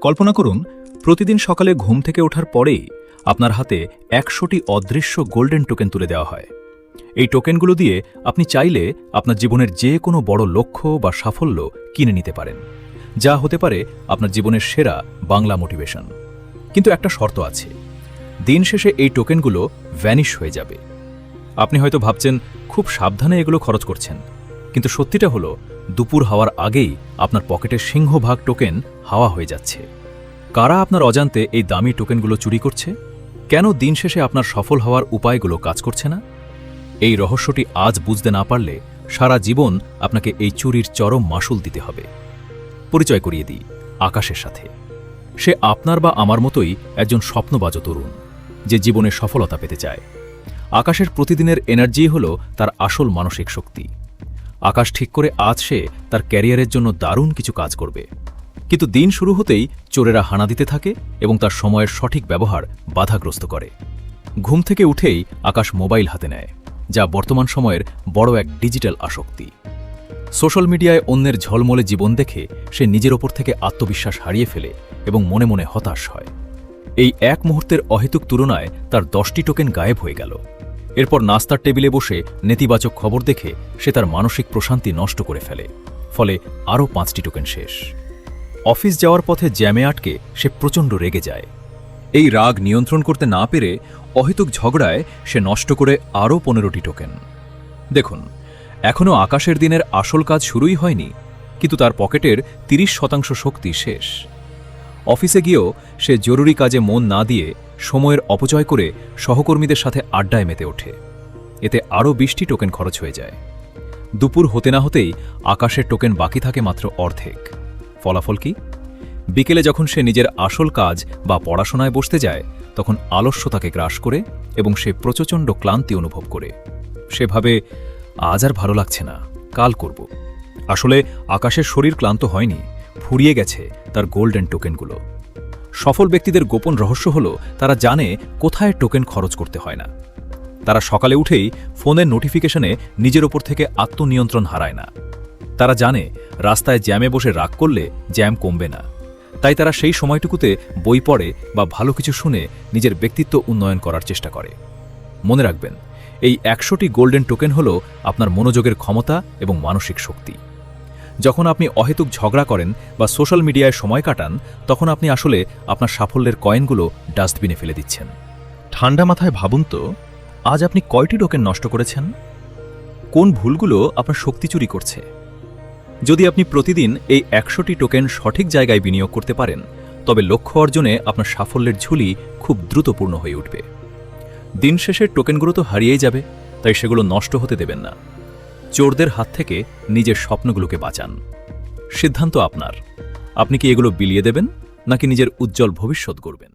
কল্পনা করুন, প্রতিদিন সকালে ঘুম থেকে ওঠার পরেই আপনার হাতে ১০০টি অদৃশ্য গোল্ডেন টোকেন তুলে দেওয়া হয়। এই টোকেনগুলো দিয়ে আপনি চাইলে আপনার জীবনের যে কোনো বড় লক্ষ্য বা সাফল্য কিনে নিতে পারেন, যা হতে পারে আপনার জীবনের সেরা বাংলা মোটিভেশন। কিন্তু একটা শর্ত আছে, দিন শেষে এই টোকেনগুলো ভ্যানিশ হয়ে যাবে। আপনি হয়তো ভাবছেন খুব সাবধানে এগুলো খরচ করছেন, কিন্তু সত্যিটা হলো দুপুর হওয়ার আগেই আপনার পকেটের সিংহভাগ টোকেন হাওয়া হয়ে যাচ্ছে। কারা আপনার অজান্তে এই দামি টোকেনগুলো চুরি করছে? কেন দিন শেষে আপনার সফল হওয়ার উপায়গুলো কাজ করছে না? এই রহস্যটি আজ বুঝতে না পারলে সারা জীবন আপনাকে এই চুরির চরম মাশুল দিতে হবে। পরিচয় করিয়ে দিই আকাশের সাথে। সে আপনার বা আমার মতোই একজন স্বপ্নবাজ তরুণ, যে জীবনে সফলতা পেতে চায়। আকাশের প্রতিদিনের এনার্জি হল তার আসল মানসিক শক্তি। আকাশ ঠিক করে আজ সে তার ক্যারিয়ারের জন্য দারুণ কিছু কাজ করবে, কিন্তু দিন শুরু হতেই চোরেরা হানা দিতে থাকে এবং তার সময়ের সঠিক ব্যবহার বাধাগ্রস্ত করে। ঘুম থেকে উঠেই আকাশ মোবাইল হাতে নেয়, যা বর্তমান সময়ের বড় এক ডিজিটাল আসক্তি। সোশ্যাল মিডিয়ায় অন্যের ঝলমলে জীবন দেখে সে নিজের ওপর থেকে আত্মবিশ্বাস হারিয়ে ফেলে এবং মনে মনে হতাশ হয়। এই এক মুহূর্তের অহেতুক তুলনায় তার 10টি টোকেন গায়েব হয়ে গেল। এরপর নাস্তার টেবিলে বসে নেতিবাচক খবর দেখে সে তার মানসিক প্রশান্তি নষ্ট করে ফেলে, ফলে আরও 5টি টোকেন শেষ। অফিস যাওয়ার পথে জ্যামে আটকে সে প্রচণ্ড রেগে যায়। এই রাগ নিয়ন্ত্রণ করতে না পেরে অহেতুক ঝগড়ায় সে নষ্ট করে আরও 15টি টোকেন। দেখুন, এখনও আকাশের দিনের আসল কাজ শুরুই হয়নি, কিন্তু তার পকেটের 30% শক্তি শেষ। অফিসে গিয়েও সে জরুরি কাজে মন না দিয়ে সময়ের অপচয় করে সহকর্মীদের সাথে আড্ডায় মেতে ওঠে। এতে আরও 20টি টোকেন খরচ হয়ে যায়। দুপুর হতে না হতেই আকাশের টোকেন বাকি থাকে মাত্র অর্ধেক। ফলাফল কি? বিকেলে যখন সে নিজের আসল কাজ বা পড়াশোনায় বসতে যায়, তখন আলস্য তাকে গ্রাস করে এবং সে প্রচণ্ড ক্লান্তি অনুভব করে। সে ভাবে, আজ আর ভালো লাগছে না, কাল করব। আসলে আকাশের শরীর ক্লান্ত হয়নি, ফুরিয়ে গেছে তার গোল্ডেন টোকেনগুলো। সফল ব্যক্তিদের গোপন রহস্য হল তারা জানে কোথায় টোকেন খরচ করতে হয় না। তারা সকালে উঠেই ফোনের নোটিফিকেশনে নিজের ওপর থেকে আত্মনিয়ন্ত্রণ হারায় না। তারা জানে রাস্তায় জ্যামে বসে রাগ করলে জ্যাম কমবে না, তাই তারা সেই সময়টুকুতে বই পড়ে বা ভালো কিছু শুনে নিজের ব্যক্তিত্ব উন্নয়ন করার চেষ্টা করে। মনে রাখবেন, এই 100টি গোল্ডেন টোকেন হল আপনার মনোযোগের ক্ষমতা এবং মানসিক শক্তি। যখন আপনি অহেতুক ঝগড়া করেন বা সোশ্যাল মিডিয়ায় সময় কাটান, তখন আপনি আসলে আপনার সাফল্যের কয়েনগুলো ডাস্টবিনে ফেলে দিচ্ছেন। ঠান্ডা মাথায় ভাবুন তো, আজ আপনি কয়টি টোকেন নষ্ট করেছেন? কোন ভুলগুলো আপনার শক্তি চুরি করছে? যদি আপনি প্রতিদিন এই 100টি টোকেন সঠিক জায়গায় বিনিয়োগ করতে পারেন, তবে লক্ষ্য অর্জনে আপনার সাফল্যের ঝুলি খুব দ্রুত পূর্ণ হয়ে উঠবে। দিন শেষের টোকেনগুলো তো হারিয়েই যাবে, তাই সেগুলো নষ্ট হতে দেবেন না। চোরদের হাত থেকে নিজের স্বপ্নগুলোকে বাঁচান। সিদ্ধান্ত আপনার। আপনি কি এগুলো বিলিয়ে দেবেন, নাকি নিজের উজ্জ্বল ভবিষ্যৎ গড়বেন?